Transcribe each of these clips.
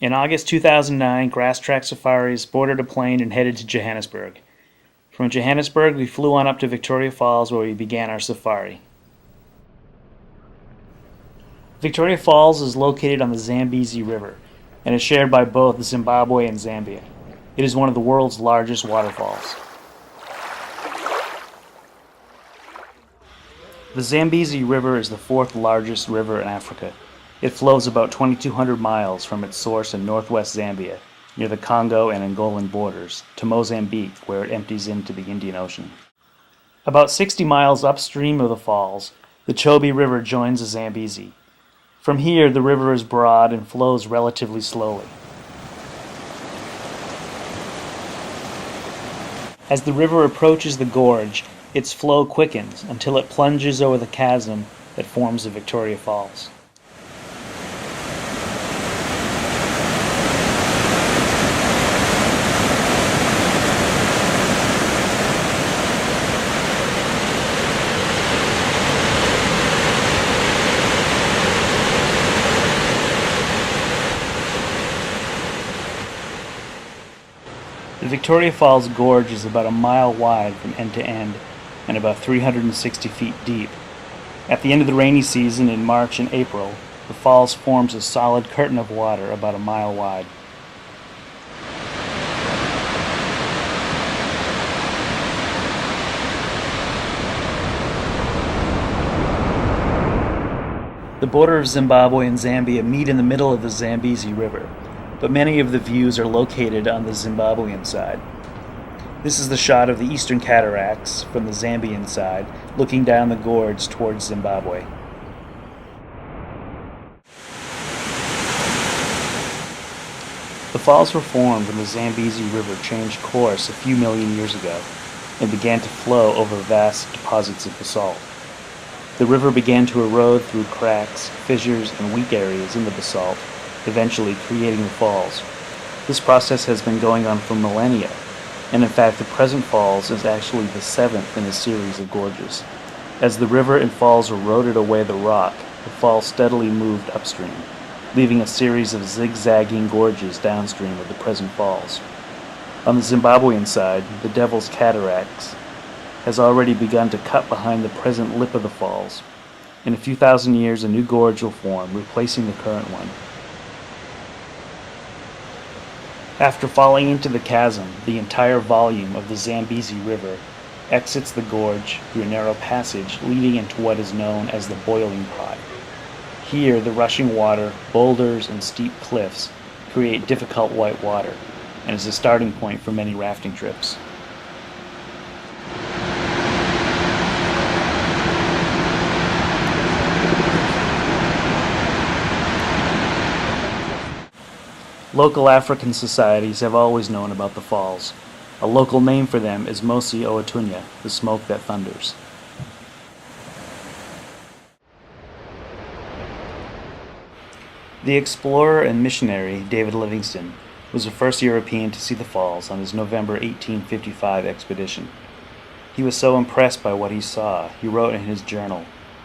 In August 2009, GrassTrack Safaris boarded a plane and headed to Johannesburg. From Johannesburg, we flew on up to Victoria Falls where we began our safari. Victoria Falls is located on the Zambezi River and is shared by both Zimbabwe and Zambia. It is one of the world's largest waterfalls. The Zambezi River is the fourth largest river in Africa. It flows about 2,200 miles from its source in northwest Zambia, near the Congo and Angolan borders, to Mozambique, where it empties into the Indian Ocean. About 60 miles upstream of the falls, the Chobe River joins the Zambezi. From here, the river is broad and flows relatively slowly. As the river approaches the gorge, its flow quickens until it plunges over the chasm that forms the Victoria Falls. The Victoria Falls Gorge is about a mile wide from end to end and about 360 feet deep. At the end of the rainy season in March and April, the falls forms a solid curtain of water about a mile wide. The border of Zimbabwe and Zambia meet in the middle of the Zambezi River, but many of the views are located on the Zimbabwean side. This is the shot of the Eastern Cataracts from the Zambian side, looking down the gorge towards Zimbabwe. The falls were formed when the Zambezi River changed course a few million years ago and began to flow over vast deposits of basalt. The river began to erode through cracks, fissures, and weak areas in the basalt, eventually creating the falls. This process has been going on for millennia, and in fact the present falls is actually the seventh in a series of gorges. As the river and falls eroded away the rock, the falls steadily moved upstream, leaving a series of zigzagging gorges downstream of the present falls. On the Zimbabwean side, the Devil's Cataracts has already begun to cut behind the present lip of the falls. In a few thousand years, a new gorge will form, replacing the current one. After falling into the chasm, the entire volume of the Zambezi River exits the gorge through a narrow passage leading into what is known as the boiling pot. Here, the rushing water, boulders, and steep cliffs create difficult white water, and is a starting point for many rafting trips. Local African societies have always known about the falls. A local name for them is Mosi Oatunya, the smoke that thunders. The explorer and missionary David Livingstone was the first European to see the falls on his November 1855 expedition. He was so impressed by what he saw, he wrote in his journal,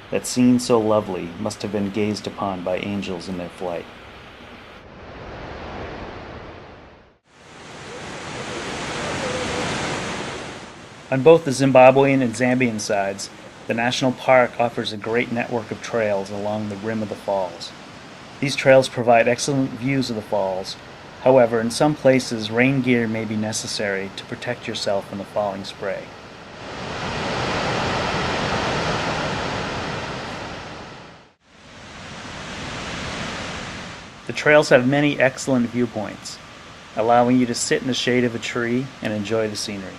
that scenes so lovely must have been gazed upon by angels in their flight. On both the Zimbabwean and Zambian sides, the national park offers a great network of trails along the rim of the falls. These trails provide excellent views of the falls. However, in some places, rain gear may be necessary to protect yourself from the falling spray. The trails have many excellent viewpoints, allowing you to sit in the shade of a tree and enjoy the scenery.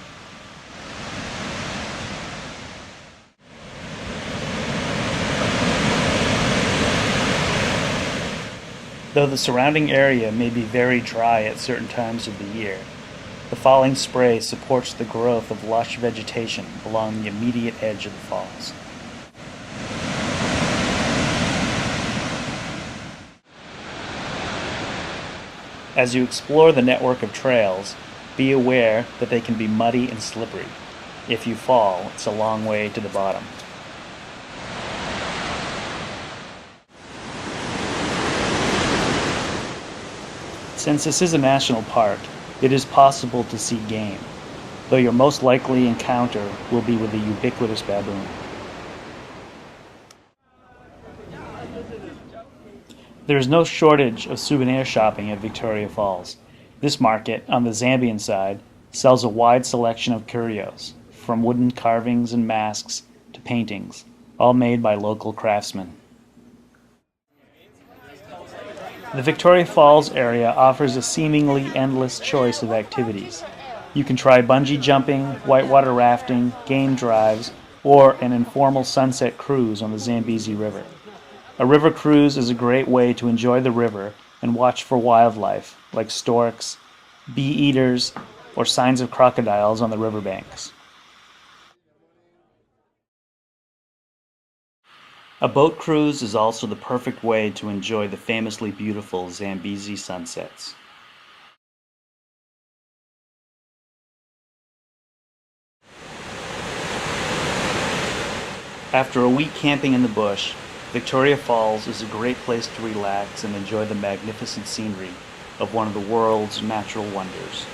Though the surrounding area may be very dry at certain times of the year, the falling spray supports the growth of lush vegetation along the immediate edge of the falls. As you explore the network of trails, be aware that they can be muddy and slippery. If you fall, it's a long way to the bottom. Since this is a national park, it is possible to see game, though your most likely encounter will be with the ubiquitous baboon. There is no shortage of souvenir shopping at Victoria Falls. This market, on the Zambian side, sells a wide selection of curios, from wooden carvings and masks to paintings, all made by local craftsmen. The Victoria Falls area offers a seemingly endless choice of activities. You can try bungee jumping, whitewater rafting, game drives, or an informal sunset cruise on the Zambezi River. A river cruise is a great way to enjoy the river and watch for wildlife like storks, bee-eaters, or signs of crocodiles on the riverbanks. A boat cruise is also the perfect way to enjoy the famously beautiful Zambezi sunsets. After a week camping in the bush, Victoria Falls is a great place to relax and enjoy the magnificent scenery of one of the world's natural wonders.